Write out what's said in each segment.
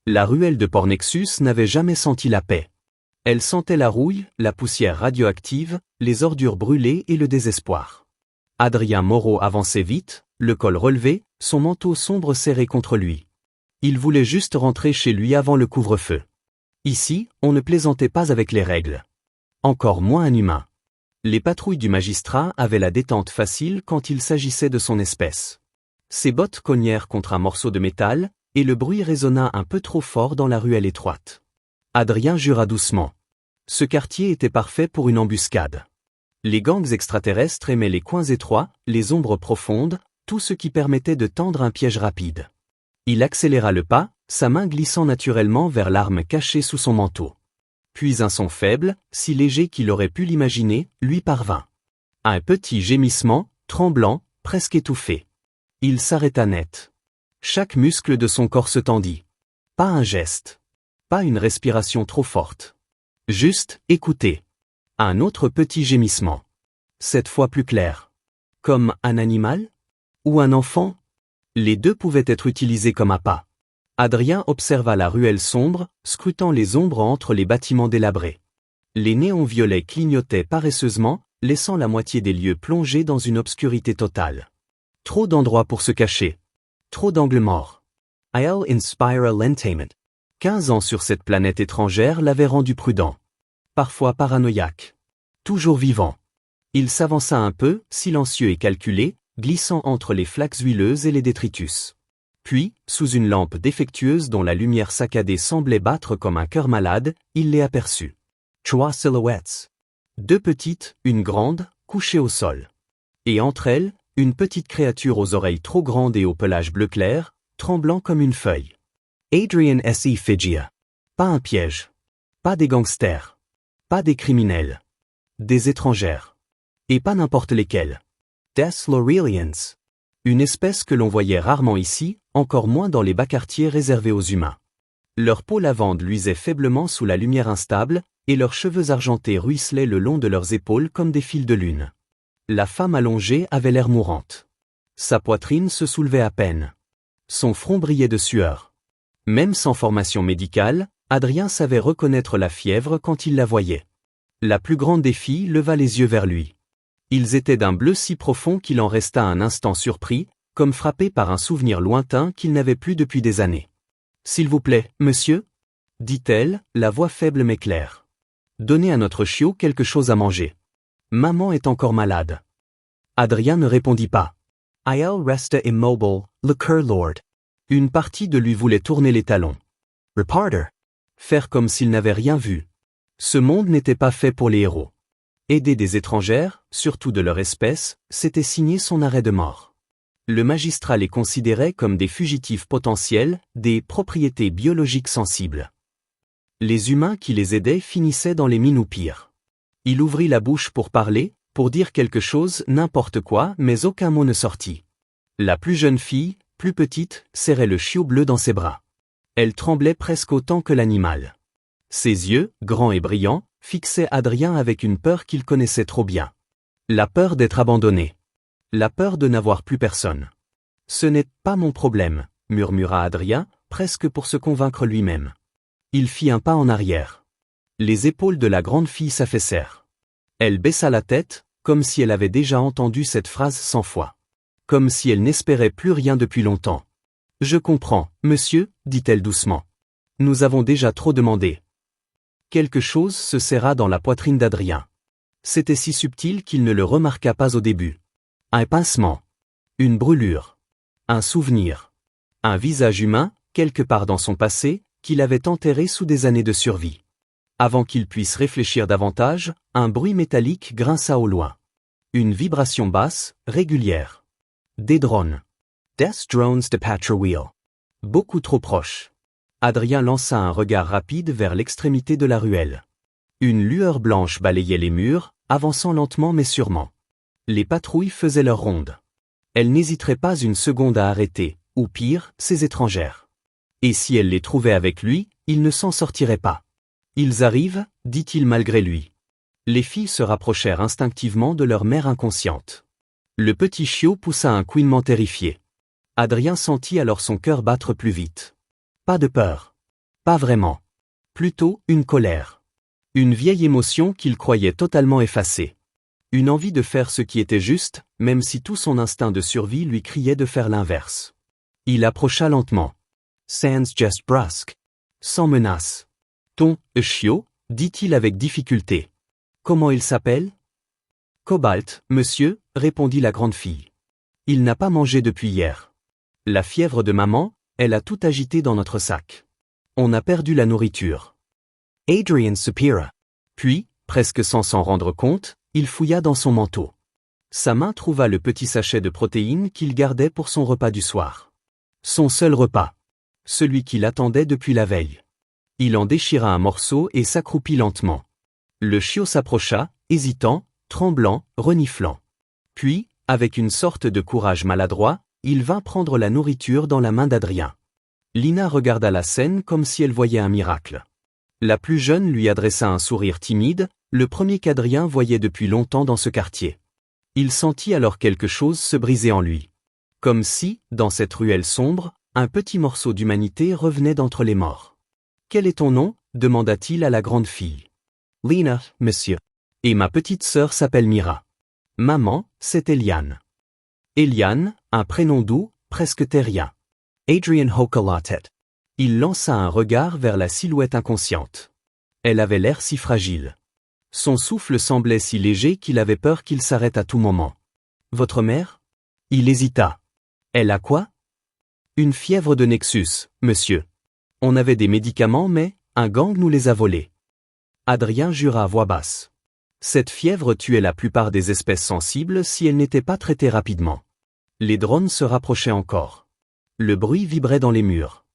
La ruelle de Pornexus n'avait jamais senti la paix. Elle sentait la rouille, la poussière radioactive, les ordures brûlées et le désespoir. Adrien Moreau avançait vite, le col relevé, son manteau sombre serré contre lui. Il voulait juste rentrer chez lui avant le couvre-feu. Ici, on ne plaisantait pas avec les règles. Encore moins un humain. Les patrouilles du magistrat avaient la détente facile quand il s'agissait de son espèce. Ses bottes cognèrent contre un morceau de métal, et le bruit résonna un peu trop fort dans la ruelle étroite. Adrien jura doucement. Ce quartier était parfait pour une embuscade. Les gangs extraterrestres aimaient les coins étroits, les ombres profondes, tout ce qui permettait de tendre un piège rapide. Il accéléra le pas, sa main glissant naturellement vers l'arme cachée sous son manteau. Puis un son faible, si léger qu'il aurait pu l'imaginer, lui parvint. Un petit gémissement, tremblant, presque étouffé. Il s'arrêta net. Chaque muscle de son corps se tendit. Pas un geste. Pas une respiration trop forte. Juste, écouter. Un autre petit gémissement. Cette fois plus clair. Comme un animal? Ou un enfant? Les deux pouvaient être utilisés comme appât. Adrien observa la ruelle sombre, scrutant les ombres entre les bâtiments délabrés. Les néons violets clignotaient paresseusement, laissant la moitié des lieux plongés dans une obscurité totale. Trop d'endroits pour se cacher. Trop d'angles morts. I'll inspire a lentainment. 15 ans sur cette planète étrangère l'avaient rendu prudent. Parfois paranoïaque. Toujours vivant. Il s'avança un peu, silencieux et calculé, glissant entre les flaques huileuses et les détritus. Puis, sous une lampe défectueuse dont la lumière saccadée semblait battre comme un cœur malade, il les aperçut. 3 silhouettes. 2 petites, une grande, couchées au sol. Et entre elles, une petite créature aux oreilles trop grandes et au pelage bleu clair, tremblant comme une feuille. Adrian S. Figia. Pas un piège. Pas des gangsters. Pas des criminels. Des étrangères. Et pas n'importe lesquels. Des Lorelians. Une espèce que l'on voyait rarement ici, encore moins dans les bas quartiers réservés aux humains. Leur peau lavande luisait faiblement sous la lumière instable, et leurs cheveux argentés ruisselaient le long de leurs épaules comme des fils de lune. La femme allongée avait l'air mourante. Sa poitrine se soulevait à peine. Son front brillait de sueur. Même sans formation médicale, Adrien savait reconnaître la fièvre quand il la voyait. La plus grande des filles leva les yeux vers lui. Ils étaient d'un bleu si profond qu'il en resta un instant surpris, comme frappé par un souvenir lointain qu'il n'avait plus depuis des années. « S'il vous plaît, monsieur » dit-elle, la voix faible mais claire. « Donnez à notre chiot quelque chose à manger. Maman est encore malade. » Adrien ne répondit pas. I'll resta immobile, le cœur lourd. Une partie de lui voulait tourner les talons. Reparter. Faire comme s'il n'avait rien vu. Ce monde n'était pas fait pour les héros. Aider des étrangères, surtout de leur espèce, c'était signer son arrêt de mort. Le magistrat les considérait comme des fugitifs potentiels, des propriétés biologiques sensibles. Les humains qui les aidaient finissaient dans les mines ou pire. Il ouvrit la bouche pour parler, pour dire quelque chose, n'importe quoi, mais aucun mot ne sortit. La plus jeune fille, plus petite, serrait le chiot bleu dans ses bras. Elle tremblait presque autant que l'animal. Ses yeux, grands et brillants, fixaient Adrien avec une peur qu'il connaissait trop bien. La peur d'être abandonné. La peur de n'avoir plus personne. « Ce n'est pas mon problème », murmura Adrien, presque pour se convaincre lui-même. Il fit un pas en arrière. Les épaules de la grande fille s'affaissèrent. Elle baissa la tête, comme si elle avait déjà entendu cette phrase 100 fois. Comme si elle n'espérait plus rien depuis longtemps. « Je comprends, monsieur, dit-elle doucement. Nous avons déjà trop demandé. » Quelque chose se serra dans la poitrine d'Adrien. C'était si subtil qu'il ne le remarqua pas au début. Un pincement. Une brûlure. Un souvenir. Un visage humain, quelque part dans son passé, qu'il avait enterré sous des années de survie. Avant qu'il puisse réfléchir davantage, un bruit métallique grinça au loin. Une vibration basse, régulière. Des drones. Des drones de Patrouille. Beaucoup trop proches. Adrien lança un regard rapide vers l'extrémité de la ruelle. Une lueur blanche balayait les murs, avançant lentement mais sûrement. Les patrouilles faisaient leur ronde. Elles n'hésiteraient pas une seconde à arrêter, ou pire, ces étrangères. Et si elle les trouvait avec lui, il ne s'en sortirait pas. « Ils arrivent » dit-il malgré lui. Les filles se rapprochèrent instinctivement de leur mère inconsciente. Le petit chiot poussa un couinement terrifié. Adrien sentit alors son cœur battre plus vite. Pas de peur. Pas vraiment. Plutôt, une colère. Une vieille émotion qu'il croyait totalement effacée. Une envie de faire ce qui était juste, même si tout son instinct de survie lui criait de faire l'inverse. Il approcha lentement. Sans geste brusque. Sans menace. Ton, chiot, dit-il avec difficulté. Comment il s'appelle? Cobalt, monsieur, répondit la grande fille. Il n'a pas mangé depuis hier. La fièvre de maman, elle a tout agité dans notre sac. On a perdu la nourriture. Adrian soupira. Puis, presque sans s'en rendre compte, il fouilla dans son manteau. Sa main trouva le petit sachet de protéines qu'il gardait pour son repas du soir. Son seul repas. Celui qu'il attendait depuis la veille. Il en déchira un morceau et s'accroupit lentement. Le chiot s'approcha, hésitant, tremblant, reniflant. Puis, avec une sorte de courage maladroit, il vint prendre la nourriture dans la main d'Adrien. Lina regarda la scène comme si elle voyait un miracle. La plus jeune lui adressa un sourire timide, le premier qu'Adrien voyait depuis longtemps dans ce quartier. Il sentit alors quelque chose se briser en lui. Comme si, dans cette ruelle sombre, un petit morceau d'humanité revenait d'entre les morts. « Quel est ton nom » demanda-t-il à la grande fille. « Lina, monsieur. Et ma petite sœur s'appelle Mira. Maman, c'est Eliane. » Eliane, un prénom doux, presque terrien. Adrian hocha la tête. Il lança un regard vers la silhouette inconsciente. Elle avait l'air si fragile. Son souffle semblait si léger qu'il avait peur qu'il s'arrête à tout moment. « Votre mère » Il hésita. « Elle a quoi » Une fièvre de Nexus, monsieur. On avait des médicaments mais, un gang nous les a volés. Adrien jura à voix basse. Cette fièvre tuait la plupart des espèces sensibles si elle n'était pas traitée rapidement. Les drones se rapprochaient encore. Le bruit vibrait dans les murs.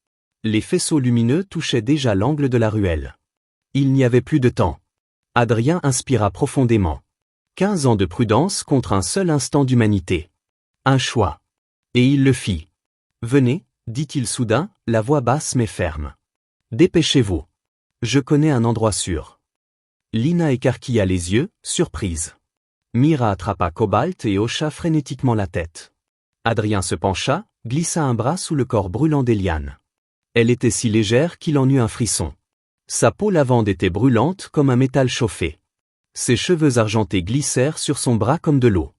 Les faisceaux lumineux touchaient déjà l'angle de la ruelle. Il n'y avait plus de temps. Adrien inspira profondément. 15 ans de prudence contre un seul instant d'humanité. Un choix. Et il le fit. « Venez, dit-il soudain, la voix basse mais ferme. Dépêchez-vous. Je connais un endroit sûr. » Lina écarquilla les yeux, surprise. Mira attrapa Cobalt et hocha frénétiquement la tête. Adrien se pencha, glissa un bras sous le corps brûlant d'Eliane. Elle était si légère qu'il en eut un frisson. Sa peau lavande était brûlante comme un métal chauffé. Ses cheveux argentés glissèrent sur son bras comme de l'eau.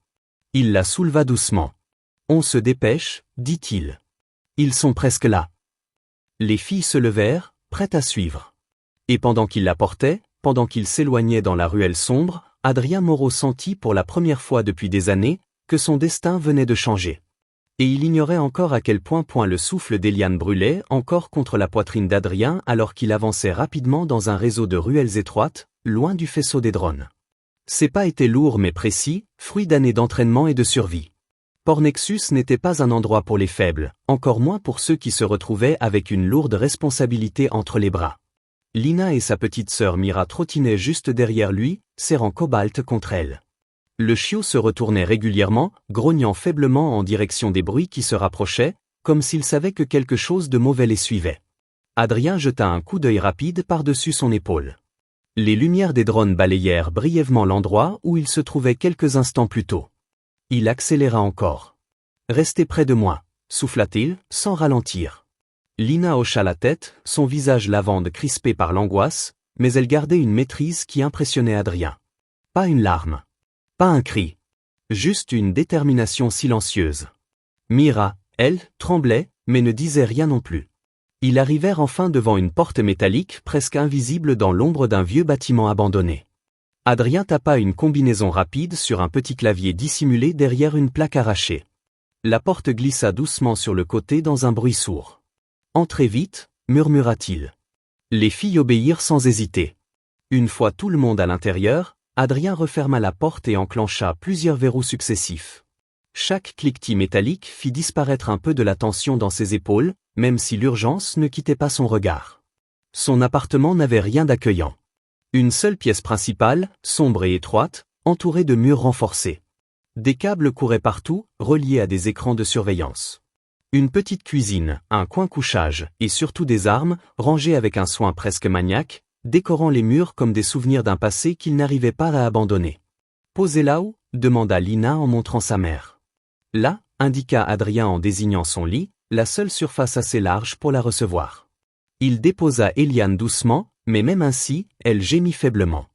Il la souleva doucement. « On se dépêche, dit-il. Ils sont presque là. » Les filles se levèrent, prêtes à suivre. Et pendant qu'il la portait, pendant qu'il s'éloignait dans la ruelle sombre, Adrien Moreau sentit pour la première fois depuis des années que son destin venait de changer. Et il ignorait encore à quel point le souffle d'Eliane brûlait encore contre la poitrine d'Adrien alors qu'il avançait rapidement dans un réseau de ruelles étroites, loin du faisceau des drones. Ses pas étaient lourds mais précis, fruits d'années d'entraînement et de survie. Port Nexus n'était pas un endroit pour les faibles, encore moins pour ceux qui se retrouvaient avec une lourde responsabilité entre les bras. Lina et sa petite sœur Mira trottinaient juste derrière lui, serrant Cobalt contre elle. Le chiot se retournait régulièrement, grognant faiblement en direction des bruits qui se rapprochaient, comme s'il savait que quelque chose de mauvais les suivait. Adrien jeta un coup d'œil rapide par-dessus son épaule. Les lumières des drones balayèrent brièvement l'endroit où il se trouvait quelques instants plus tôt. Il accéléra encore. « Restez près de moi » souffla-t-il, sans ralentir. Lina hocha la tête, son visage lavande crispé par l'angoisse, mais elle gardait une maîtrise qui impressionnait Adrien. Pas une larme. Pas un cri. Juste une détermination silencieuse. Mira, elle, tremblait, mais ne disait rien non plus. Ils arrivèrent enfin devant une porte métallique presque invisible dans l'ombre d'un vieux bâtiment abandonné. Adrien tapa une combinaison rapide sur un petit clavier dissimulé derrière une plaque arrachée. La porte glissa doucement sur le côté dans un bruit sourd. « Entrez vite » murmura-t-il. Les filles obéirent sans hésiter. Une fois tout le monde à l'intérieur, Adrien referma la porte et enclencha plusieurs verrous successifs. Chaque cliquetis métallique fit disparaître un peu de la tension dans ses épaules, même si l'urgence ne quittait pas son regard. Son appartement n'avait rien d'accueillant. Une seule pièce principale, sombre et étroite, entourée de murs renforcés. Des câbles couraient partout, reliés à des écrans de surveillance. Une petite cuisine, un coin couchage, et surtout des armes, rangées avec un soin presque maniaque, décorant les murs comme des souvenirs d'un passé qu'il n'arrivait pas à abandonner. « Posez là-haut » demanda Lina en montrant sa mère. Là, indiqua Adrien en désignant son lit, la seule surface assez large pour la recevoir. Il déposa Eliane doucement, mais même ainsi, elle gémit faiblement.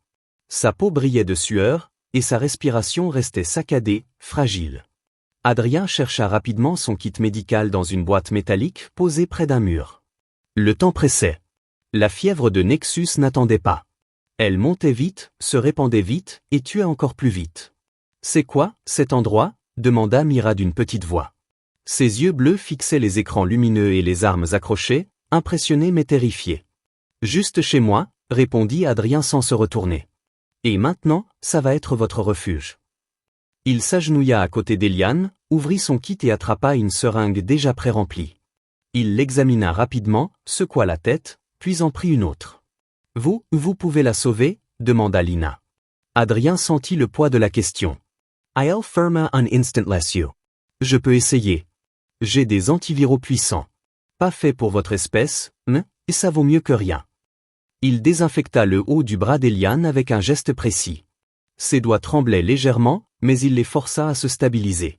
Sa peau brillait de sueur, et sa respiration restait saccadée, fragile. Adrien chercha rapidement son kit médical dans une boîte métallique posée près d'un mur. Le temps pressait. La fièvre de Nexus n'attendait pas. Elle montait vite, se répandait vite, et tuait encore plus vite. « C'est quoi, cet endroit ?» demanda Mira d'une petite voix. Ses yeux bleus fixaient les écrans lumineux et les armes accrochées, impressionnés mais terrifiés. « Juste chez moi », répondit Adrien sans se retourner. « Et maintenant, ça va être votre refuge. » Il s'agenouilla à côté d'Eliane, ouvrit son kit et attrapa une seringue déjà pré-remplie. Il l'examina rapidement, secoua la tête, puis en prit une autre. « Vous pouvez la sauver ?» demanda Lina. Adrien sentit le poids de la question. « I'll firma un instant less you. »« Je peux essayer. J'ai des antiviraux puissants. Pas fait pour votre espèce, mais ça vaut mieux que rien. » Il désinfecta le haut du bras d'Eliane avec un geste précis. Ses doigts tremblaient légèrement, mais il les força à se stabiliser.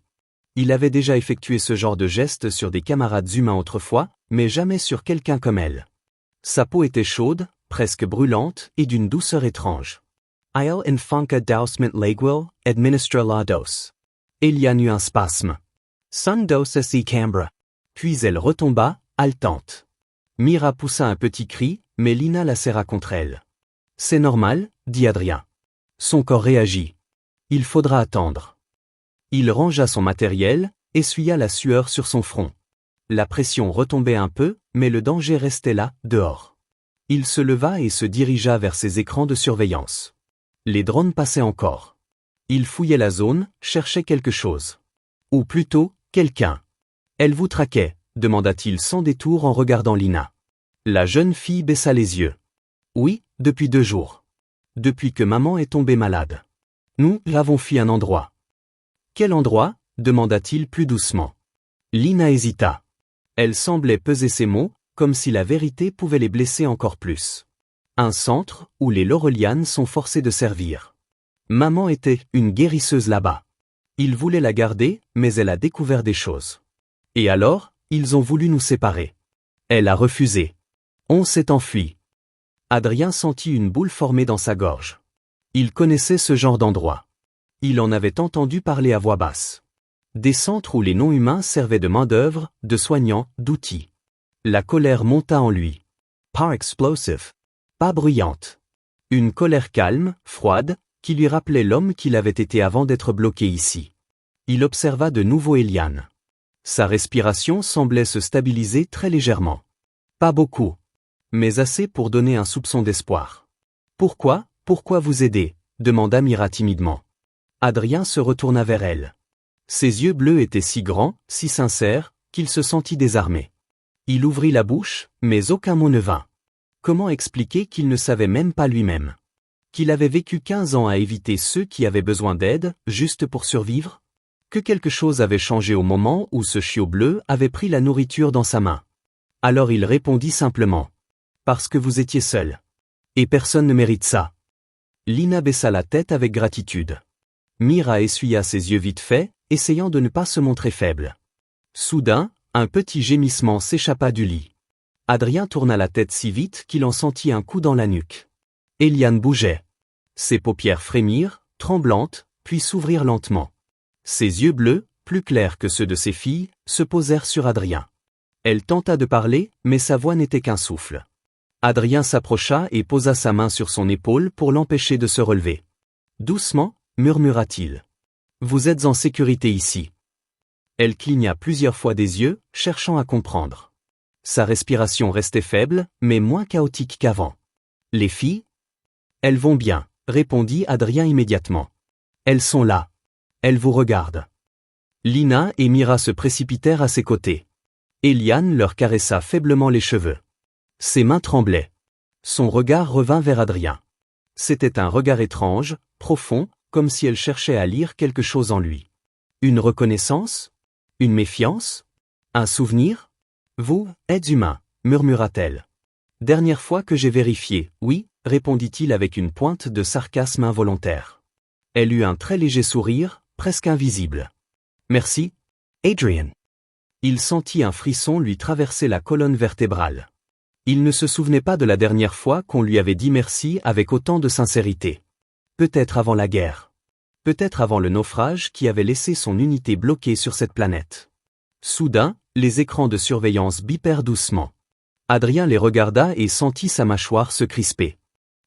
Il avait déjà effectué ce genre de geste sur des camarades humains autrefois, mais jamais sur quelqu'un comme elle. Sa peau était chaude, presque brûlante, et d'une douceur étrange. I'll infanka dousement legwil, administra la dose. Eliane eut un spasme. Sun dose si cambra. Puis elle retomba, haletante. Mira poussa un petit cri, mais Lina la serra contre elle. C'est normal, dit Adrien. Son corps réagit. Il faudra attendre. Il rangea son matériel, essuya la sueur sur son front. La pression retombait un peu, mais le danger restait là, dehors. Il se leva et se dirigea vers ses écrans de surveillance. Les drones passaient encore. Il fouillait la zone, cherchait quelque chose. Ou plutôt, quelqu'un. Elle vous traquait, demanda-t-il sans détour en regardant Lina. La jeune fille baissa les yeux. Oui, depuis 2 jours. Depuis que maman est tombée malade. Nous l'avons fui un endroit. Quel endroit ? demanda-t-il plus doucement. Lina hésita. Elle semblait peser ses mots, comme si la vérité pouvait les blesser encore plus. Un centre où les Laurelianes sont forcés de servir. Maman était une guérisseuse là-bas. Ils voulaient la garder, mais elle a découvert des choses. Et alors, ils ont voulu nous séparer. Elle a refusé. On s'est enfui. Adrien sentit une boule former dans sa gorge. Il connaissait ce genre d'endroit. Il en avait entendu parler à voix basse. Des centres où les non-humains servaient de main-d'œuvre, de soignants, d'outils. La colère monta en lui. Pas explosive. Pas bruyante. Une colère calme, froide, qui lui rappelait l'homme qu'il avait été avant d'être bloqué ici. Il observa de nouveau Eliane. Sa respiration semblait se stabiliser très légèrement. Pas beaucoup. Mais assez pour donner un soupçon d'espoir. Pourquoi vous aider ? demanda Mira timidement. Adrien se retourna vers elle. Ses yeux bleus étaient si grands, si sincères, qu'il se sentit désarmé. Il ouvrit la bouche, mais aucun mot ne vint. Comment expliquer qu'il ne savait même pas lui-même ? Qu'il avait vécu 15 ans à éviter ceux qui avaient besoin d'aide, juste pour survivre ? Que quelque chose avait changé au moment où ce chiot bleu avait pris la nourriture dans sa main. Alors il répondit simplement. Parce que vous étiez seul. Et personne ne mérite ça. Lina baissa la tête avec gratitude. Mira essuya ses yeux vite faits, essayant de ne pas se montrer faible. Soudain, un petit gémissement s'échappa du lit. Adrien tourna la tête si vite qu'il en sentit un coup dans la nuque. Eliane bougeait. Ses paupières frémirent, tremblantes, puis s'ouvrirent lentement. Ses yeux bleus, plus clairs que ceux de ses filles, se posèrent sur Adrien. Elle tenta de parler, mais sa voix n'était qu'un souffle. Adrien s'approcha et posa sa main sur son épaule pour l'empêcher de se relever. Doucement, murmura-t-il. Vous êtes en sécurité ici. Elle cligna plusieurs fois des yeux, cherchant à comprendre. Sa respiration restait faible, mais moins chaotique qu'avant. Les filles ? Elles vont bien, répondit Adrien immédiatement. Elles sont là. Elles vous regardent. Lina et Mira se précipitèrent à ses côtés. Eliane leur caressa faiblement les cheveux. Ses mains tremblaient. Son regard revint vers Adrien. C'était un regard étrange, profond, comme si elle cherchait à lire quelque chose en lui. Une reconnaissance ? Une méfiance ? Un souvenir ? Vous êtes humain, murmura-t-elle. Dernière fois que j'ai vérifié, oui, répondit-il avec une pointe de sarcasme involontaire. Elle eut un très léger sourire, presque invisible. Merci, Adrien. Il sentit un frisson lui traverser la colonne vertébrale. Il ne se souvenait pas de la dernière fois qu'on lui avait dit merci avec autant de sincérité. Peut-être avant la guerre. Peut-être avant le naufrage qui avait laissé son unité bloquée sur cette planète. Soudain, les écrans de surveillance bipèrent doucement. Adrien les regarda et sentit sa mâchoire se crisper.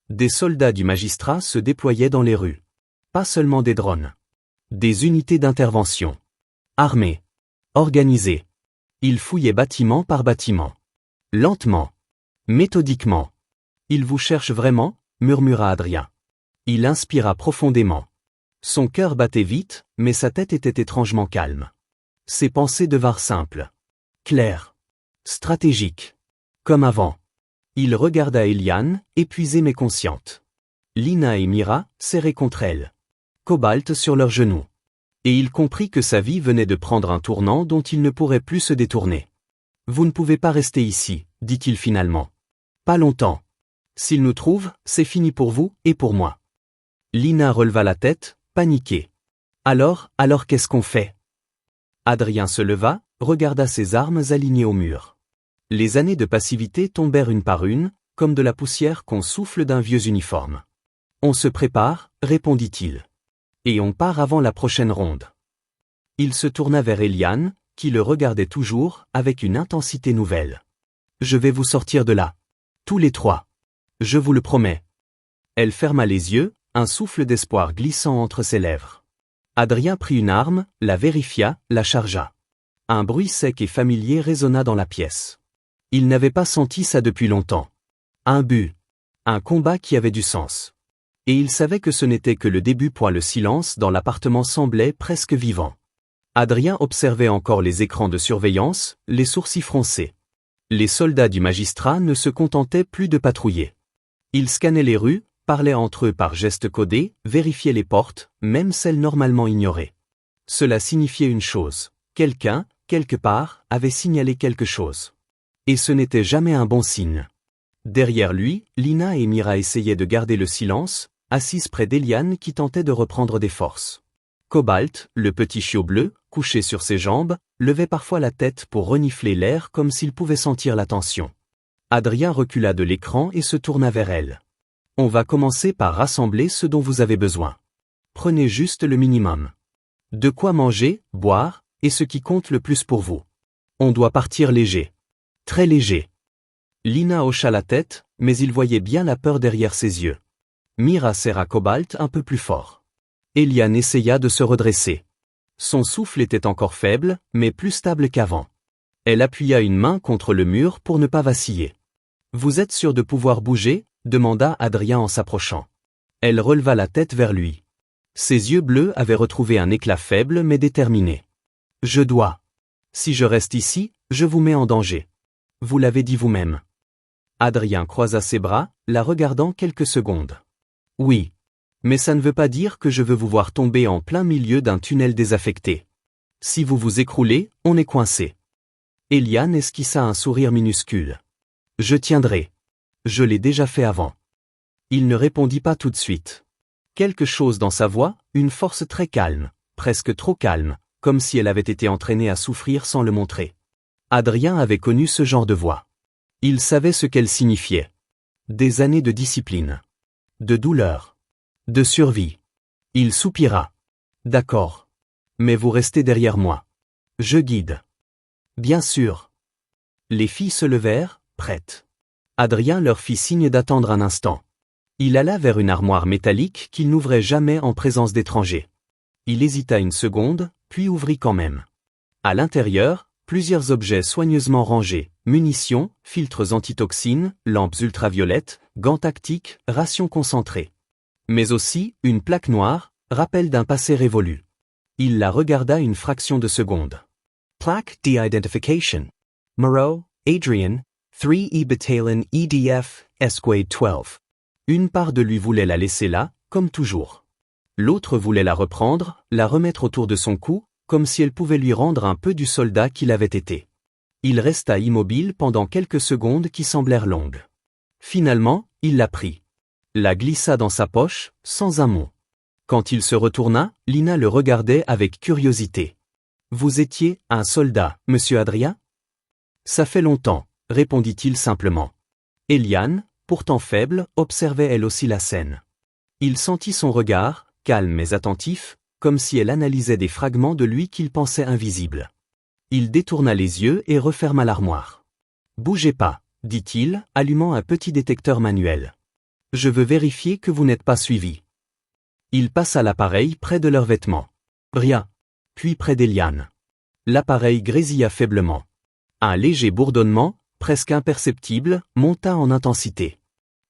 Des soldats du magistrat se déployaient dans les rues. Pas seulement des drones. Des unités d'intervention. Armées. Organisées. Ils fouillaient bâtiment par bâtiment. Lentement. Méthodiquement. Il vous cherche vraiment, murmura Adrien. Il inspira profondément. Son cœur battait vite, mais sa tête était étrangement calme. Ses pensées devinrent simples. Claires. Stratégiques. Comme avant. Il regarda Eliane, épuisée mais consciente. Lina et Mira, serrées contre elle. Cobalt sur leurs genoux. Et il comprit que sa vie venait de prendre un tournant dont il ne pourrait plus se détourner. « Vous ne pouvez pas rester ici, dit-il finalement. Pas longtemps. S'il nous trouve, c'est fini pour vous et pour moi. » Lina releva la tête, paniquée. « Alors qu'est-ce qu'on fait ?» Adrien se leva, regarda ses armes alignées au mur. Les années de passivité tombèrent une par une, comme de la poussière qu'on souffle d'un vieux uniforme. « On se prépare, répondit-il. Et on part avant la prochaine ronde. » Il se tourna vers Eliane, qui le regardait toujours, avec une intensité nouvelle. « Je vais vous sortir de là. Tous les trois. Je vous le promets. » Elle ferma les yeux, un souffle d'espoir glissant entre ses lèvres. Adrien prit une arme, la vérifia, la chargea. Un bruit sec et familier résonna dans la pièce. Il n'avait pas senti ça depuis longtemps. Un but. Un combat qui avait du sens. Et il savait que ce n'était que le début. Le silence dans l'appartement semblait presque vivant. Adrien observait encore les écrans de surveillance, les sourcils froncés. Les soldats du magistrat ne se contentaient plus de patrouiller. Ils scannaient les rues, parlaient entre eux par gestes codés, vérifiaient les portes, même celles normalement ignorées. Cela signifiait une chose. Quelqu'un, quelque part, avait signalé quelque chose. Et ce n'était jamais un bon signe. Derrière lui, Lina et Mira essayaient de garder le silence, assises près d'Eliane qui tentait de reprendre des forces. Cobalt, le petit chiot bleu, couché sur ses jambes, levait parfois la tête pour renifler l'air comme s'il pouvait sentir la tension. Adrien recula de l'écran et se tourna vers elle. « On va commencer par rassembler ce dont vous avez besoin. Prenez juste le minimum. De quoi manger, boire, et ce qui compte le plus pour vous. On doit partir léger. Très léger. » Lina hocha la tête, mais il voyait bien la peur derrière ses yeux. Mira serra Cobalt un peu plus fort. Eliane essaya de se redresser. Son souffle était encore faible, mais plus stable qu'avant. Elle appuya une main contre le mur pour ne pas vaciller. « Vous êtes sûr de pouvoir bouger ?» demanda Adrien en s'approchant. Elle releva la tête vers lui. Ses yeux bleus avaient retrouvé un éclat faible mais déterminé. « Je dois. Si je reste ici, je vous mets en danger. Vous l'avez dit vous-même. » Adrien croisa ses bras, la regardant quelques secondes. « Oui. Mais ça ne veut pas dire que je veux vous voir tomber en plein milieu d'un tunnel désaffecté. Si vous vous écroulez, on est coincé. » Eliane esquissa un sourire minuscule. « Je tiendrai. Je l'ai déjà fait avant. » Il ne répondit pas tout de suite. Quelque chose dans sa voix, une force très calme, presque trop calme, comme si elle avait été entraînée à souffrir sans le montrer. Adrien avait connu ce genre de voix. Il savait ce qu'elle signifiait. Des années de discipline. De douleur. De survie. Il soupira. « D'accord. Mais vous restez derrière moi. Je guide. » « Bien sûr. » Les filles se levèrent, prêtes. Adrien leur fit signe d'attendre un instant. Il alla vers une armoire métallique qu'il n'ouvrait jamais en présence d'étrangers. Il hésita une seconde, puis ouvrit quand même. À l'intérieur, plusieurs objets soigneusement rangés, munitions, filtres antitoxines, lampes ultraviolettes, gants tactiques, rations concentrées. Mais aussi, une plaque noire, rappel d'un passé révolu. Il la regarda une fraction de seconde. Plaque d'identification. Moreau, Adrian, 3E Battalion EDF, Escouade 12. Une part de lui voulait la laisser là, comme toujours. L'autre voulait la reprendre, la remettre autour de son cou, comme si elle pouvait lui rendre un peu du soldat qu'il avait été. Il resta immobile pendant quelques secondes qui semblèrent longues. Finalement, il la prit. La glissa dans sa poche, sans un mot. Quand il se retourna, Lina le regardait avec curiosité. « Vous étiez un soldat, monsieur Adrien ?» « Ça fait longtemps, » répondit-il simplement. Eliane, pourtant faible, observait elle aussi la scène. Il sentit son regard, calme mais attentif, comme si elle analysait des fragments de lui qu'il pensait invisibles. Il détourna les yeux et referma l'armoire. « Bougez pas, dit-il, allumant un petit détecteur manuel. Je veux vérifier que vous n'êtes pas suivi. » Il passa l'appareil près de leurs vêtements. Rien. Puis près d'Eliane. L'appareil grésilla faiblement. Un léger bourdonnement, presque imperceptible, monta en intensité.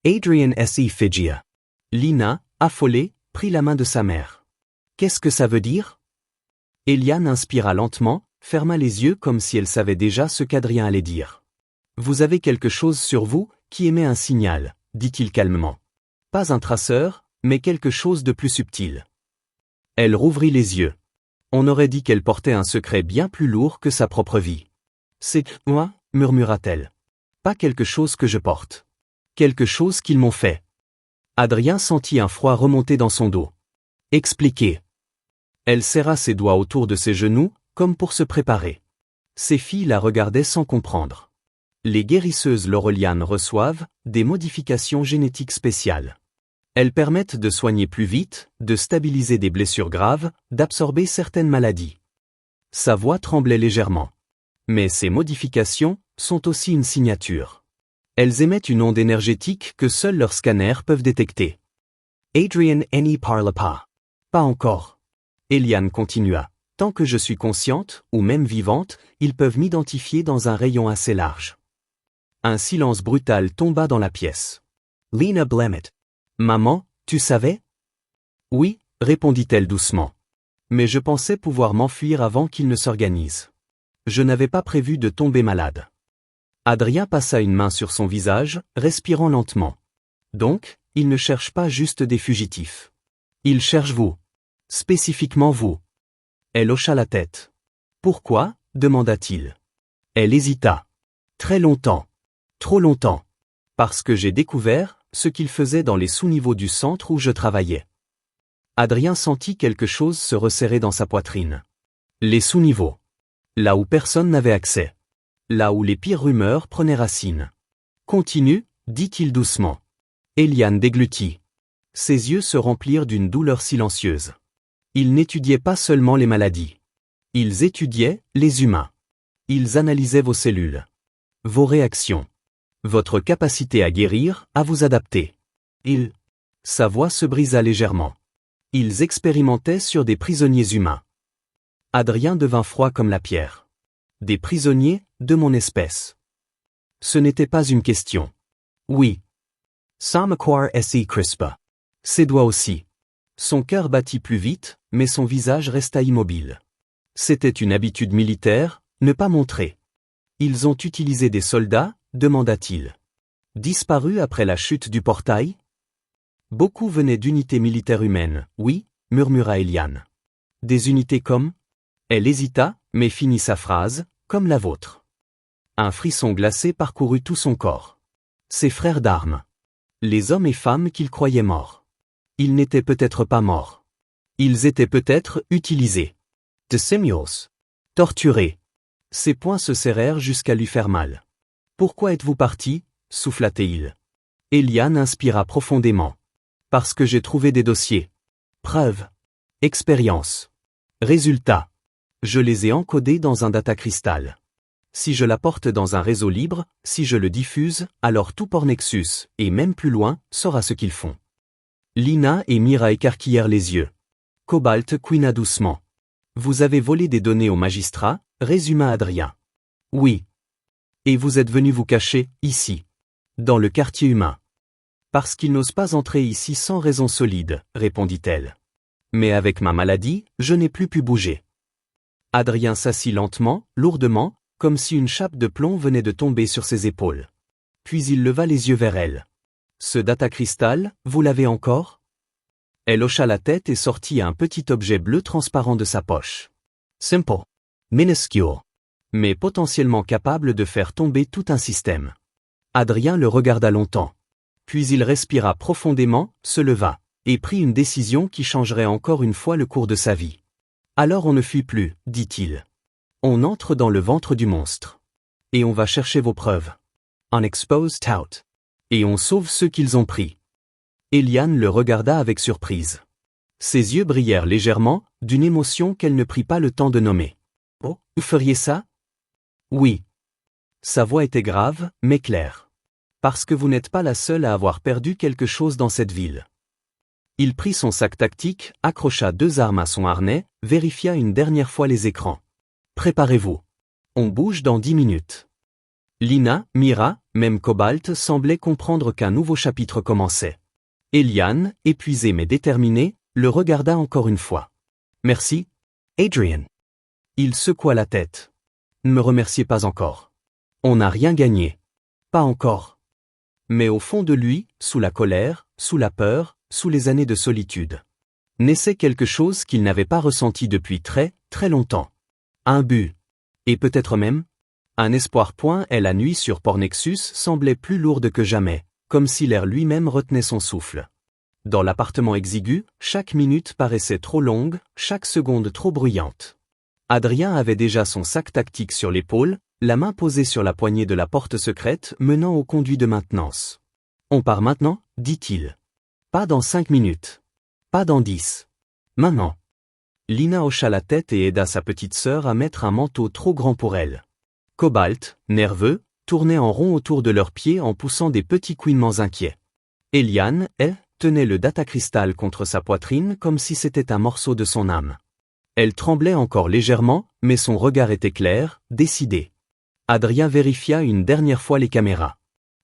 Adrian S.E. Figia. Lina, affolée, prit la main de sa mère. « Qu'est-ce que ça veut dire ?» Eliane inspira lentement, ferma les yeux comme si elle savait déjà ce qu'Adrien allait dire. « Vous avez quelque chose sur vous, qui émet un signal, » dit-il calmement. « Pas un traceur, mais quelque chose de plus subtil. » Elle rouvrit les yeux. On aurait dit qu'elle portait un secret bien plus lourd que sa propre vie. « C'est moi, » murmura-t-elle. « Pas quelque chose que je porte. Quelque chose qu'ils m'ont fait. » Adrien sentit un froid remonter dans son dos. « Expliquez. » Elle serra ses doigts autour de ses genoux, comme pour se préparer. Ses filles la regardaient sans comprendre. Les guérisseuses laurelianes reçoivent des modifications génétiques spéciales. Elles permettent de soigner plus vite, de stabiliser des blessures graves, d'absorber certaines maladies. Sa voix tremblait légèrement. Mais ces modifications sont aussi une signature. Elles émettent une onde énergétique que seuls leurs scanners peuvent détecter. Adrian n'y parle pas. Pas encore. Eliane continua. Tant que je suis consciente, ou même vivante, ils peuvent m'identifier dans un rayon assez large. Un silence brutal tomba dans la pièce. Lina blêmit. Maman, tu savais? Oui, répondit-elle doucement. Mais je pensais pouvoir m'enfuir avant qu'il ne s'organise. Je n'avais pas prévu de tomber malade. Adrien passa une main sur son visage, respirant lentement. Donc, il ne cherche pas juste des fugitifs. Il cherche vous. Spécifiquement vous. Elle hocha la tête. Pourquoi? Demanda-t-il. Elle hésita. Très longtemps. Trop longtemps. Parce que j'ai découvert ce qu'il faisait dans les sous-niveaux du centre où je travaillais. Adrien sentit quelque chose se resserrer dans sa poitrine. Les sous-niveaux. Là où personne n'avait accès. Là où les pires rumeurs prenaient racine. Continue, dit-il doucement. Eliane déglutit. Ses yeux se remplirent d'une douleur silencieuse. Ils n'étudiaient pas seulement les maladies. Ils étudiaient les humains. Ils analysaient vos cellules. Vos réactions. Votre capacité à guérir, à vous adapter. Sa voix se brisa légèrement. Ils expérimentaient sur des prisonniers humains. Adrien devint froid comme la pierre. Des prisonniers, de mon espèce. Ce n'était pas une question. Oui. Samaquar S.E. Crispa. Ses doigts aussi. Son cœur battit plus vite, mais son visage resta immobile. C'était une habitude militaire, ne pas montrer. Ils ont utilisé des soldats, demanda-t-il. Disparus après la chute du portail? Beaucoup venaient d'unités militaires humaines, oui, murmura Eliane. Des unités comme? Elle hésita, mais finit sa phrase, comme la vôtre. Un frisson glacé parcourut tout son corps. Ses frères d'armes. Les hommes et femmes qu'il croyait morts. Ils n'étaient peut-être pas morts. Ils étaient peut-être utilisés. De simios. Torturés. Ses poings se serrèrent jusqu'à lui faire mal. Pourquoi êtes-vous parti? Souffla-t-il. Eliane inspira profondément. Parce que j'ai trouvé des dossiers. Preuves. Expérience. Résultats. Je les ai encodés dans un data cristal. Si je l'apporte dans un réseau libre, si je le diffuse, alors tout Pornexus, et même plus loin, saura ce qu'ils font. Lina et Mira écarquillèrent les yeux. Cobalt couina doucement. Vous avez volé des données au magistrat, résuma Adrien. Oui. Et vous êtes venu vous cacher, ici. Dans le quartier humain. Parce qu'ils n'osent pas entrer ici sans raison solide, répondit-elle. Mais avec ma maladie, je n'ai plus pu bouger. Adrien s'assit lentement, lourdement, comme si une chape de plomb venait de tomber sur ses épaules. Puis il leva les yeux vers elle. Ce data cristal, vous l'avez encore? Elle hocha la tête et sortit un petit objet bleu transparent de sa poche. Simple. Minuscule. Mais potentiellement capable de faire tomber tout un système. Adrien le regarda longtemps. Puis il respira profondément, se leva, et prit une décision qui changerait encore une fois le cours de sa vie. Alors on ne fuit plus, dit-il. On entre dans le ventre du monstre. Et on va chercher vos preuves. Unexposed tout. Et on sauve ceux qu'ils ont pris. Eliane le regarda avec surprise. Ses yeux brillèrent légèrement, d'une émotion qu'elle ne prit pas le temps de nommer. « Oh, vous feriez ça ?»« Oui. » Sa voix était grave, mais claire. « Parce que vous n'êtes pas la seule à avoir perdu quelque chose dans cette ville. » Il prit son sac tactique, accrocha 2 armes à son harnais, vérifia une dernière fois les écrans. « Préparez-vous. On bouge dans 10 minutes. » Lina, Mira, même Cobalt semblaient comprendre qu'un nouveau chapitre commençait. Eliane, épuisée mais déterminée, le regarda encore une fois. « Merci, Adrian. » Il secoua la tête. « Ne me remerciez pas encore. On n'a rien gagné. Pas encore. » Mais au fond de lui, sous la colère, sous la peur, sous les années de solitude, naissait quelque chose qu'il n'avait pas ressenti depuis très, très longtemps. Un but. Et peut-être même un espoir. Et la nuit sur Pornexus semblait plus lourde que jamais, comme si l'air lui-même retenait son souffle. Dans l'appartement exigu, chaque minute paraissait trop longue, chaque seconde trop bruyante. Adrien avait déjà son sac tactique sur l'épaule, la main posée sur la poignée de la porte secrète menant au conduit de maintenance. « On part maintenant » dit-il. « Pas dans 5 minutes. Pas dans 10. Maintenant. » Lina hocha la tête et aida sa petite sœur à mettre un manteau trop grand pour elle. Cobalt, nerveux, tournait en rond autour de leurs pieds en poussant des petits couinements inquiets. Eliane, elle, tenait le datacristal contre sa poitrine comme si c'était un morceau de son âme. Elle tremblait encore légèrement, mais son regard était clair, décidé. Adrien vérifia une dernière fois les caméras.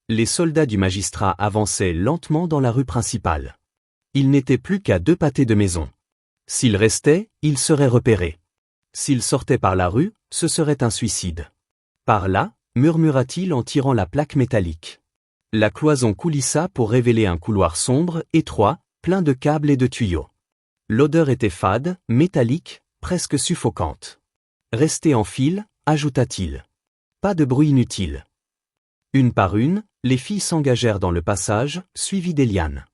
Les soldats du magistrat avançaient lentement dans la rue principale. Ils n'étaient plus qu'à 2 pâtés de maison. S'ils restaient, ils seraient repérés. S'ils sortaient par la rue, ce serait un suicide. Par là, murmura-t-il en tirant la plaque métallique. La cloison coulissa pour révéler un couloir sombre, étroit, plein de câbles et de tuyaux. L'odeur était fade, métallique, presque suffocante. « Restez en file » ajouta-t-il. Pas de bruit inutile. Une par une, les filles s'engagèrent dans le passage, suivies d'Eliane.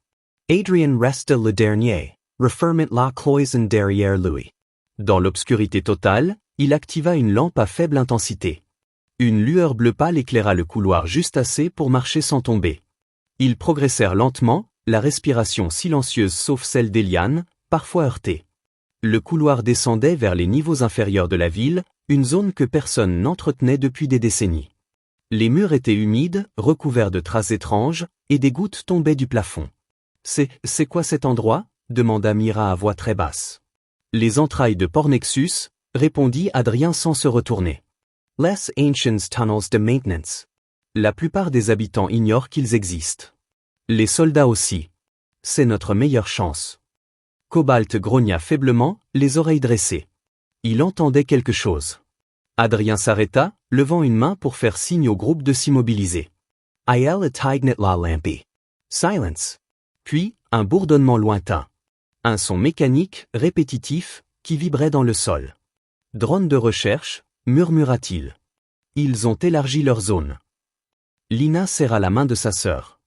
Adrien resta le dernier, refermant la cloison derrière lui. Dans l'obscurité totale, il activa une lampe à faible intensité. Une lueur bleu pâle éclaira le couloir juste assez pour marcher sans tomber. Ils progressèrent lentement, la respiration silencieuse sauf celle d'Eliane, parfois heurtée. Le couloir descendait vers les niveaux inférieurs de la ville, une zone que personne n'entretenait depuis des décennies. Les murs étaient humides, recouverts de traces étranges, et des gouttes tombaient du plafond. « C'est quoi cet endroit » demanda Mira à voix très basse. « Les entrailles de Pornexus » répondit Adrien sans se retourner. « Les Ancients Tunnels de Maintenance. » La plupart des habitants ignorent qu'ils existent. Les soldats aussi. C'est notre meilleure chance. Cobalt grogna faiblement, les oreilles dressées. Il entendait quelque chose. Adrien s'arrêta, levant une main pour faire signe au groupe de s'immobiliser. Aiel a tignet la lampi. Silence. Puis, un bourdonnement lointain. Un son mécanique, répétitif, qui vibrait dans le sol. Drone de recherche, murmura-t-il. Ils ont élargi leur zone. Lina serra la main de sa sœur.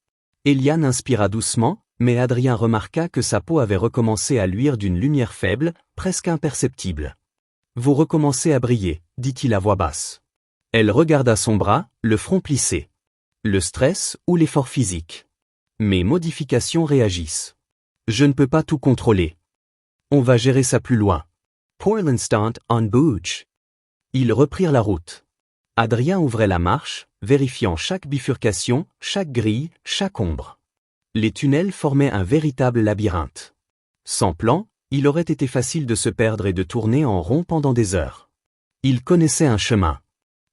Eliane inspira doucement, mais Adrien remarqua que sa peau avait recommencé à luire d'une lumière faible, presque imperceptible. « Vous recommencez à briller » dit-il à voix basse. Elle regarda son bras, le front plissé. Le stress ou l'effort physique. Mes modifications réagissent. Je ne peux pas tout contrôler. On va gérer ça plus loin. Pour l'instant, on bouge. Ils reprirent la route. Adrien ouvrait la marche, vérifiant chaque bifurcation, chaque grille, chaque ombre. Les tunnels formaient un véritable labyrinthe. Sans plan, il aurait été facile de se perdre et de tourner en rond pendant des heures. Il connaissait un chemin.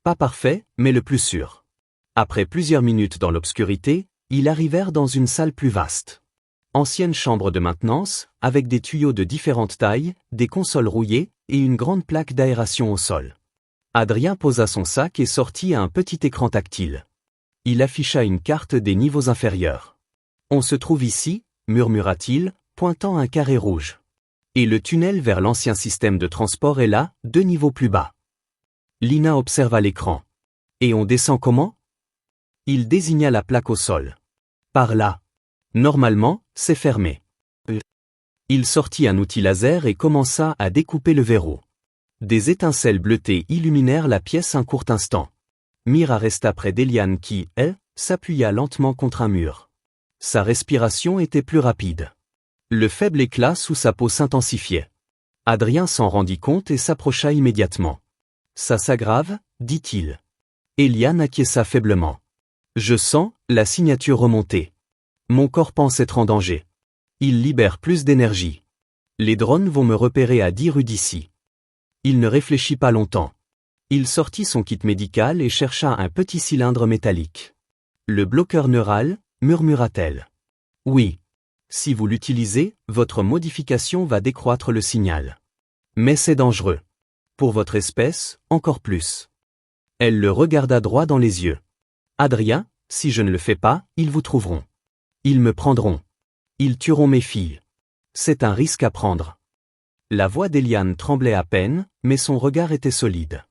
Pas parfait, mais le plus sûr. Après plusieurs minutes dans l'obscurité, ils arrivèrent dans une salle plus vaste. Ancienne chambre de maintenance, avec des tuyaux de différentes tailles, des consoles rouillées, et une grande plaque d'aération au sol. Adrien posa son sac et sortit un petit écran tactile. Il afficha une carte des niveaux inférieurs. « On se trouve ici » murmura-t-il, pointant un carré rouge. « Et le tunnel vers l'ancien système de transport est là, 2 niveaux plus bas. » Lina observa l'écran. « Et on descend comment » Il désigna la plaque au sol. « Par là. Normalement, c'est fermé. » Il sortit un outil laser et commença à découper le verrou. Des étincelles bleutées illuminèrent la pièce un court instant. Mira resta près d'Eliane qui, elle, s'appuya lentement contre un mur. Sa respiration était plus rapide. Le faible éclat sous sa peau s'intensifiait. Adrien s'en rendit compte et s'approcha immédiatement. Ça s'aggrave, dit-il. Eliane acquiesça faiblement. Je sens la signature remonter. Mon corps pense être en danger. Il libère plus d'énergie. Les drones vont me repérer à 10 rues d'ici. Il ne réfléchit pas longtemps. Il sortit son kit médical et chercha un petit cylindre métallique. Le bloqueur neural, murmura-t-elle. Oui. Si vous l'utilisez, votre modification va décroître le signal. Mais c'est dangereux. Pour votre espèce, encore plus. Elle le regarda droit dans les yeux. Adrien, si je ne le fais pas, ils vous trouveront. Ils me prendront. Ils tueront mes filles. C'est un risque à prendre. La voix d'Eliane tremblait à peine, mais son regard était solide.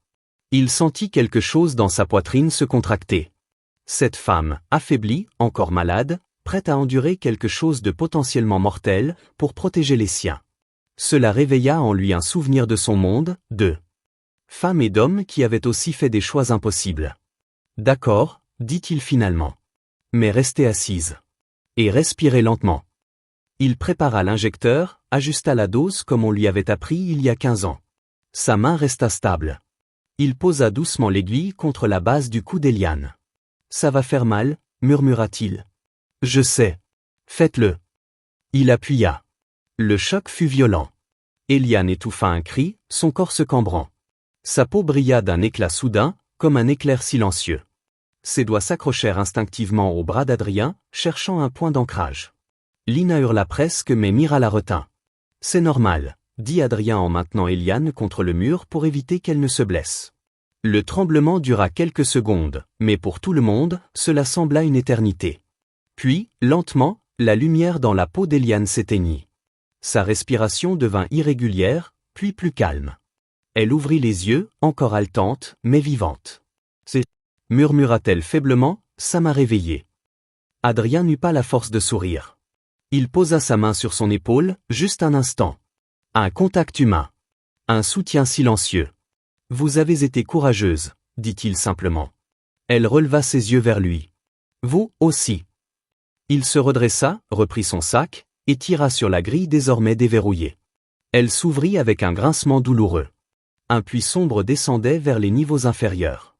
Il sentit quelque chose dans sa poitrine se contracter. Cette femme, affaiblie, encore malade, prête à endurer quelque chose de potentiellement mortel, pour protéger les siens. Cela réveilla en lui un souvenir de son monde, de femmes et d'hommes qui avaient aussi fait des choix impossibles. D'accord, dit-il finalement. Mais restez assise. Et respirez lentement. Il prépara l'injecteur, ajusta la dose comme on lui avait appris il y a 15 ans. Sa main resta stable. Il posa doucement l'aiguille contre la base du cou d'Eliane. Ça va faire mal, murmura-t-il. Je sais. Faites-le. Il appuya. Le choc fut violent. Eliane étouffa un cri, son corps se cambrant. Sa peau brilla d'un éclat soudain, comme un éclair silencieux. Ses doigts s'accrochèrent instinctivement au bras d'Adrien, cherchant un point d'ancrage. Lina hurla presque mais Mira la retint. C'est normal, dit Adrien en maintenant Eliane contre le mur pour éviter qu'elle ne se blesse. Le tremblement dura quelques secondes, mais pour tout le monde, cela sembla une éternité. Puis, lentement, la lumière dans la peau d'Eliane s'éteignit. Sa respiration devint irrégulière, puis plus calme. Elle ouvrit les yeux, encore haletante, mais vivante. C'est, murmura-t-elle faiblement, ça m'a réveillée. Adrien n'eut pas la force de sourire. Il posa sa main sur son épaule, juste un instant. Un contact humain. Un soutien silencieux. Vous avez été courageuse, dit-il simplement. Elle releva ses yeux vers lui. Vous aussi. Il se redressa, reprit son sac, et tira sur la grille désormais déverrouillée. Elle s'ouvrit avec un grincement douloureux. Un puits sombre descendait vers les niveaux inférieurs.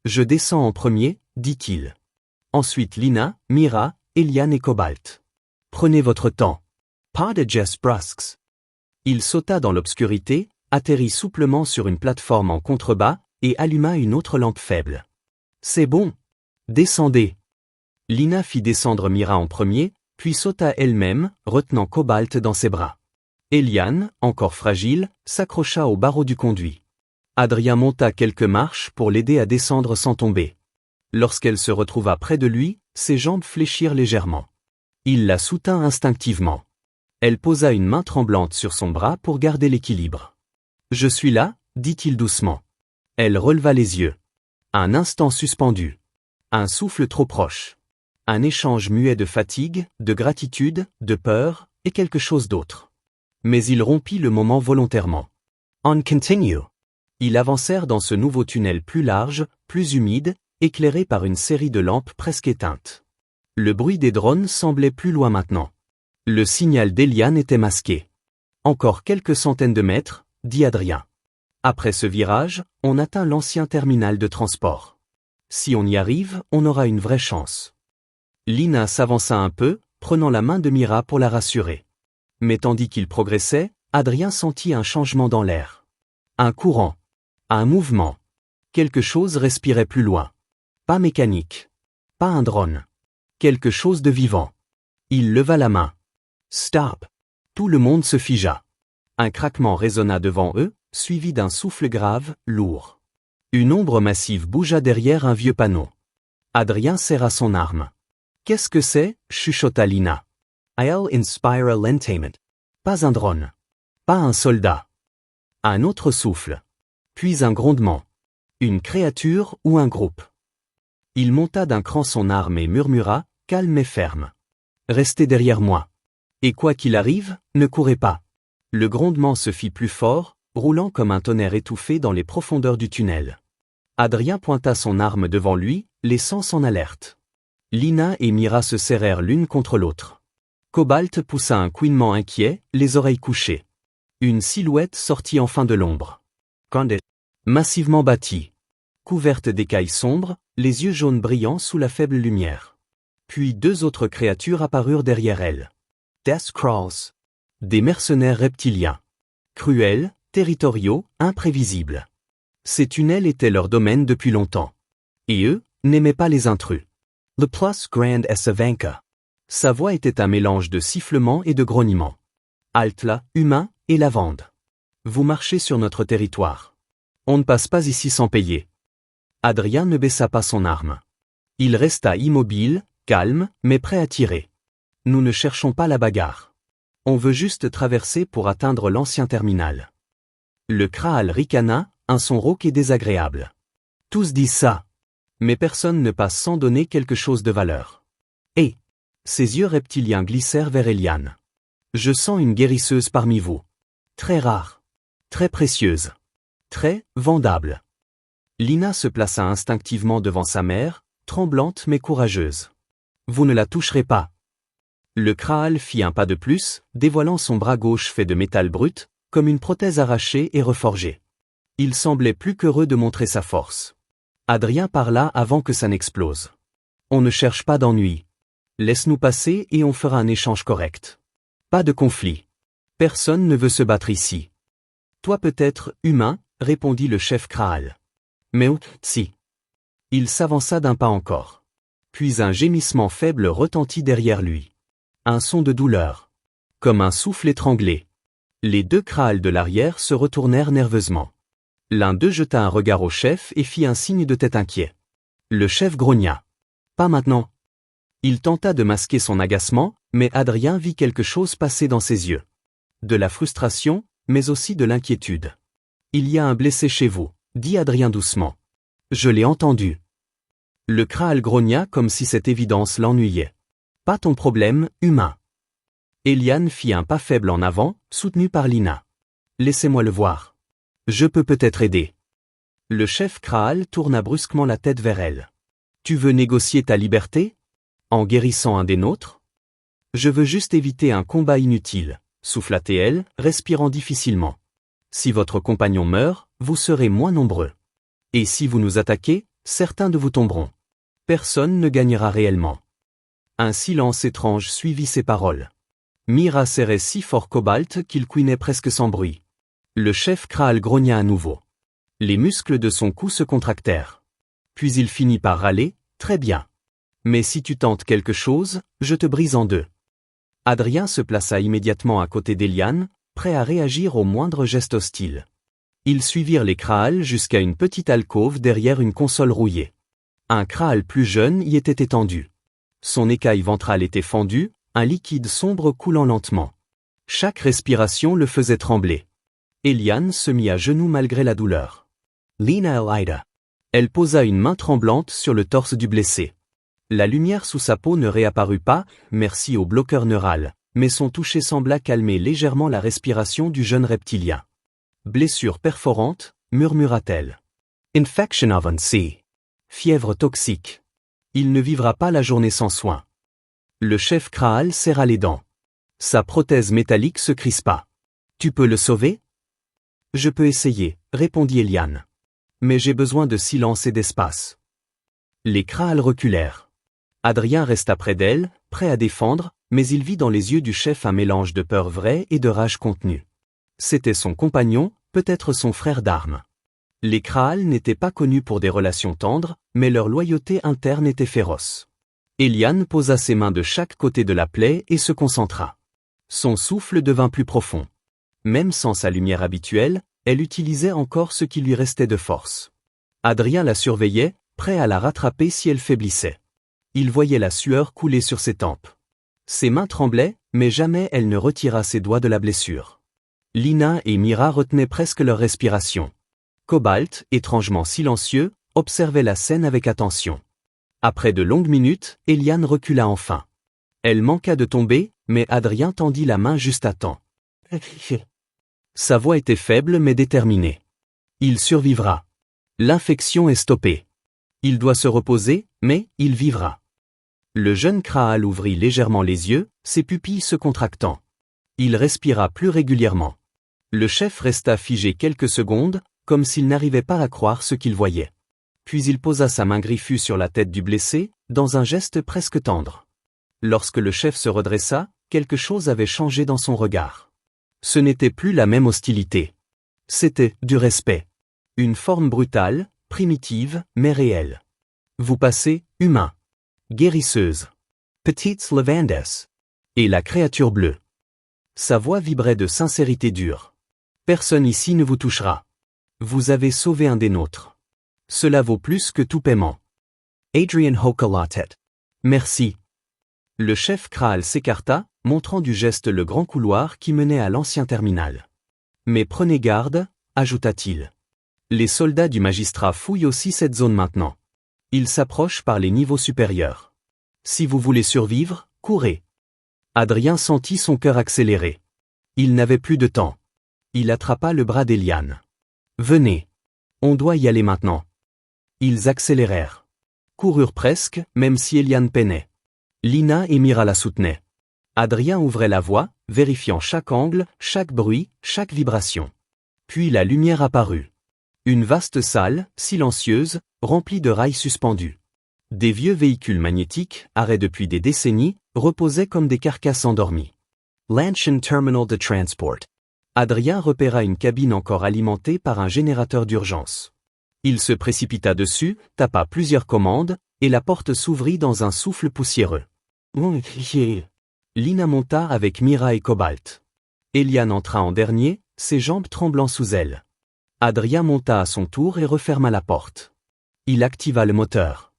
Je descends en premier, dit-il. Ensuite Lina, Mira, Eliane et Cobalt. Prenez votre temps. Pas de gestes brusques. Il sauta dans l'obscurité, atterrit souplement sur une plateforme en contrebas, et alluma une autre lampe faible. C'est bon. Descendez. Lina fit descendre Mira en premier, puis sauta elle-même, retenant Cobalt dans ses bras. Eliane, encore fragile, s'accrocha au barreau du conduit. Adrien monta quelques marches pour l'aider à descendre sans tomber. Lorsqu'elle se retrouva près de lui, ses jambes fléchirent légèrement. Il la soutint instinctivement. Elle posa une main tremblante sur son bras pour garder l'équilibre. « Je suis là », dit-il doucement. Elle releva les yeux. Un instant suspendu. Un souffle trop proche. Un échange muet de fatigue, de gratitude, de peur, et quelque chose d'autre. Mais il rompit le moment volontairement. On continue. Ils avancèrent dans ce nouveau tunnel plus large, plus humide, éclairé par une série de lampes presque éteintes. Le bruit des drones semblait plus loin maintenant. Le signal d'Eliane était masqué. Encore quelques centaines de mètres, dit Adrien. Après ce virage, on atteint l'ancien terminal de transport. Si on y arrive, on aura une vraie chance. Lina s'avança un peu, prenant la main de Mira pour la rassurer. Mais tandis qu'il progressait, Adrien sentit un changement dans l'air. Un courant. Un mouvement. Quelque chose respirait plus loin. Pas mécanique. Pas un drone. Quelque chose de vivant. Il leva la main. Stop. Tout le monde se figea. Un craquement résonna devant eux, suivi d'un souffle grave, lourd. Une ombre massive bougea derrière un vieux panneau. Adrien serra son arme. Qu'est-ce que c'est? Chuchota Lina. I'll inspire l'entertainment. Pas un drone. Pas un soldat. Un autre souffle. Puis un grondement. Une créature ou un groupe. Il monta d'un cran son arme et murmura, calme et ferme. Restez derrière moi. Et quoi qu'il arrive, ne courez pas. Le grondement se fit plus fort, roulant comme un tonnerre étouffé dans les profondeurs du tunnel. Adrien pointa son arme devant lui, laissant son alerte. Lina et Mira se serrèrent l'une contre l'autre. Cobalt poussa un couinement inquiet, les oreilles couchées. Une silhouette sortit enfin de l'ombre. Candace, massivement bâtie, couverte d'écailles sombres, les yeux jaunes brillants sous la faible lumière. Puis deux autres créatures apparurent derrière elle. Death Crawls. Des mercenaires reptiliens. Cruels, territoriaux, imprévisibles. Ces tunnels étaient leur domaine depuis longtemps. Et eux, n'aimaient pas les intrus. The plus grand Savanka. Sa voix était un mélange de sifflements et de grognements. Halte là, humain, et lavande. Vous marchez sur notre territoire. On ne passe pas ici sans payer. Adrien ne baissa pas son arme. Il resta immobile, calme, mais prêt à tirer. Nous ne cherchons pas la bagarre. On veut juste traverser pour atteindre l'ancien terminal. Le Kraal ricana, un son rauque et désagréable. Tous disent ça. Mais personne ne passe sans donner quelque chose de valeur. Et ses yeux reptiliens glissèrent vers Eliane. Je sens une guérisseuse parmi vous. Très rare. Très précieuse. Très vendable. Lina se plaça instinctivement devant sa mère, tremblante mais courageuse. Vous ne la toucherez pas. Le Kraal fit un pas de plus, dévoilant son bras gauche fait de métal brut, comme une prothèse arrachée et reforgée. Il semblait plus qu'heureux de montrer sa force. Adrien parla avant que ça n'explose. On ne cherche pas d'ennui. Laisse-nous passer et on fera un échange correct. Pas de conflit. Personne ne veut se battre ici. Toi peut-être, humain, répondit le chef Kraal. Mais si. Il s'avança d'un pas encore. Puis un gémissement faible retentit derrière lui. Un son de douleur. Comme un souffle étranglé. Les deux Kraals de l'arrière se retournèrent nerveusement. L'un d'eux jeta un regard au chef et fit un signe de tête inquiet. Le chef grogna. Pas maintenant. Il tenta de masquer son agacement, mais Adrien vit quelque chose passer dans ses yeux. De la frustration, mais aussi de l'inquiétude. Il y a un blessé chez vous, dit Adrien doucement. Je l'ai entendu. Le Kraal grogna comme si cette évidence l'ennuyait. Pas ton problème, humain. Eliane fit un pas faible en avant, soutenu par Lina. Laissez-moi le voir. Je peux peut-être aider. Le chef Kraal tourna brusquement la tête vers elle. Tu veux négocier ta liberté? En guérissant un des nôtres? Je veux juste éviter un combat inutile, souffla-t-elle, respirant difficilement. Si votre compagnon meurt, vous serez moins nombreux. Et si vous nous attaquez, certains de vous tomberont. Personne ne gagnera réellement. Un silence étrange suivit ces paroles. Mira serrait si fort Cobalt qu'il couinait presque sans bruit. Le chef Kraal grogna à nouveau. Les muscles de son cou se contractèrent. Puis il finit par râler, très bien. Mais si tu tentes quelque chose, je te brise en deux. Adrien se plaça immédiatement à côté d'Eliane, prêt à réagir au moindre geste hostile. Ils suivirent les Kraals jusqu'à une petite alcôve derrière une console rouillée. Un Kraal plus jeune y était étendu. Son écaille ventrale était fendue, un liquide sombre coulant lentement. Chaque respiration le faisait trembler. Eliane se mit à genoux malgré la douleur. Lina Elida. Elle posa une main tremblante sur le torse du blessé. La lumière sous sa peau ne réapparut pas, merci au bloqueur neural, mais son toucher sembla calmer légèrement la respiration du jeune reptilien. Blessure perforante, murmura-t-elle. Infection of sea. Fièvre toxique. Il ne vivra pas la journée sans soin. Le chef Kraal serra les dents. Sa prothèse métallique se crispa. Tu peux le sauver? Je peux essayer, répondit Eliane. Mais j'ai besoin de silence et d'espace. Les Kraals reculèrent. Adrien resta près d'elle, prêt à défendre, mais il vit dans les yeux du chef un mélange de peur vraie et de rage contenue. C'était son compagnon, peut-être son frère d'armes. Les Kraals n'étaient pas connus pour des relations tendres, mais leur loyauté interne était féroce. Eliane posa ses mains de chaque côté de la plaie et se concentra. Son souffle devint plus profond. Même sans sa lumière habituelle, elle utilisait encore ce qui lui restait de force. Adrien la surveillait, prêt à la rattraper si elle faiblissait. Il voyait la sueur couler sur ses tempes. Ses mains tremblaient, mais jamais elle ne retira ses doigts de la blessure. Lina et Mira retenaient presque leur respiration. Cobalt, étrangement silencieux, observait la scène avec attention. Après de longues minutes, Eliane recula enfin. Elle manqua de tomber, mais Adrien tendit la main juste à temps. Sa voix était faible mais déterminée. Il survivra. L'infection est stoppée. Il doit se reposer, mais il vivra. Le jeune Kraal ouvrit légèrement les yeux, ses pupilles se contractant. Il respira plus régulièrement. Le chef resta figé quelques secondes, comme s'il n'arrivait pas à croire ce qu'il voyait. Puis il posa sa main griffue sur la tête du blessé, dans un geste presque tendre. Lorsque le chef se redressa, quelque chose avait changé dans son regard. Ce n'était plus la même hostilité. C'était du respect. Une forme brutale, primitive, mais réelle. Vous passez, humain. Guérisseuse. Petites Levandes. Et la créature bleue. Sa voix vibrait de sincérité dure. Personne ici ne vous touchera. Vous avez sauvé un des nôtres. Cela vaut plus que tout paiement. Adrian hocha la tête. Merci. Le chef Kraal s'écarta, montrant du geste le grand couloir qui menait à l'ancien terminal. Mais prenez garde, ajouta-t-il. Les soldats du magistrat fouillent aussi cette zone maintenant. Ils s'approchent par les niveaux supérieurs. Si vous voulez survivre, courez. Adrien sentit son cœur accélérer. Il n'avait plus de temps. Il attrapa le bras d'Eliane. Venez. On doit y aller maintenant. Ils accélérèrent. Coururent presque, même si Eliane peinait. Lina et Mira la soutenaient. Adrien ouvrait la voie, vérifiant chaque angle, chaque bruit, chaque vibration. Puis la lumière apparut. Une vaste salle, silencieuse, remplie de rails suspendus. Des vieux véhicules magnétiques, arrêts depuis des décennies, reposaient comme des carcasses endormies. Lanshan Terminal de Transport. Adrien repéra une cabine encore alimentée par un générateur d'urgence. Il se précipita dessus, tapa plusieurs commandes, et la porte s'ouvrit dans un souffle poussiéreux. Lina monta avec Mira et Cobalt. Eliane entra en dernier, ses jambes tremblant sous elle. Adrien monta à son tour et referma la porte. Il activa le moteur.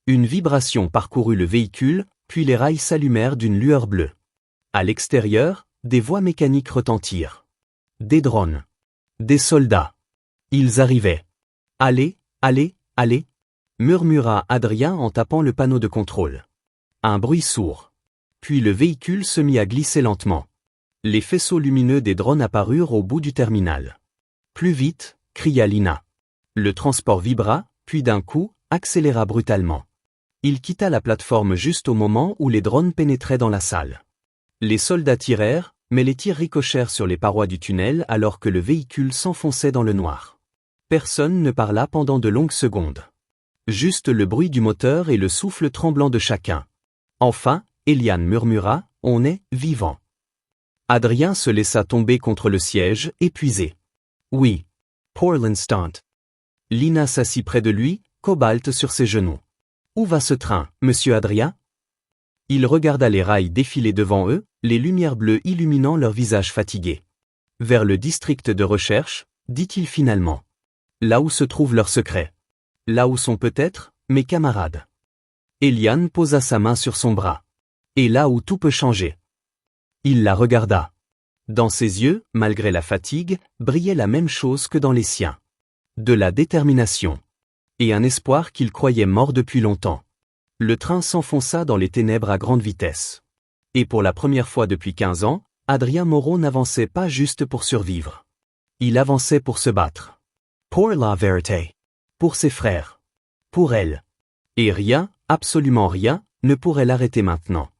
Une vibration parcourut le véhicule, puis les rails s'allumèrent d'une lueur bleue. À l'extérieur, des voix mécaniques retentirent. Des drones. Des soldats. Ils arrivaient. Allez, allez, allez, murmura Adrien en tapant le panneau de contrôle. Un bruit sourd. Puis le véhicule se mit à glisser lentement. Les faisceaux lumineux des drones apparurent au bout du terminal. Plus vite, cria Lina. Le transport vibra, puis d'un coup, accéléra brutalement. Il quitta la plateforme juste au moment où les drones pénétraient dans la salle. Les soldats tirèrent, mais les tirs ricochèrent sur les parois du tunnel alors que le véhicule s'enfonçait dans le noir. Personne ne parla pendant de longues secondes. Juste le bruit du moteur et le souffle tremblant de chacun. Enfin, Eliane murmura, « On est vivant ». Adrien se laissa tomber contre le siège, épuisé. Oui. Pour l'instant. Lina s'assit près de lui, Cobalt sur ses genoux. Où va ce train, monsieur Adrien? Il regarda les rails défiler devant eux, les lumières bleues illuminant leurs visages fatigués. Vers le district de recherche, dit-il finalement. Là où se trouve leur secret. Là où sont peut-être mes camarades. Eliane posa sa main sur son bras. Et là où tout peut changer. Il la regarda. Dans ses yeux, malgré la fatigue, brillait la même chose que dans les siens. De la détermination. Et un espoir qu'il croyait mort depuis longtemps. Le train s'enfonça dans les ténèbres à grande vitesse. Et pour la première fois depuis 15 ans, Adrien Moreau n'avançait pas juste pour survivre. Il avançait pour se battre. Pour la vérité. Pour ses frères. Pour elle. Et rien, absolument rien, ne pourrait l'arrêter maintenant.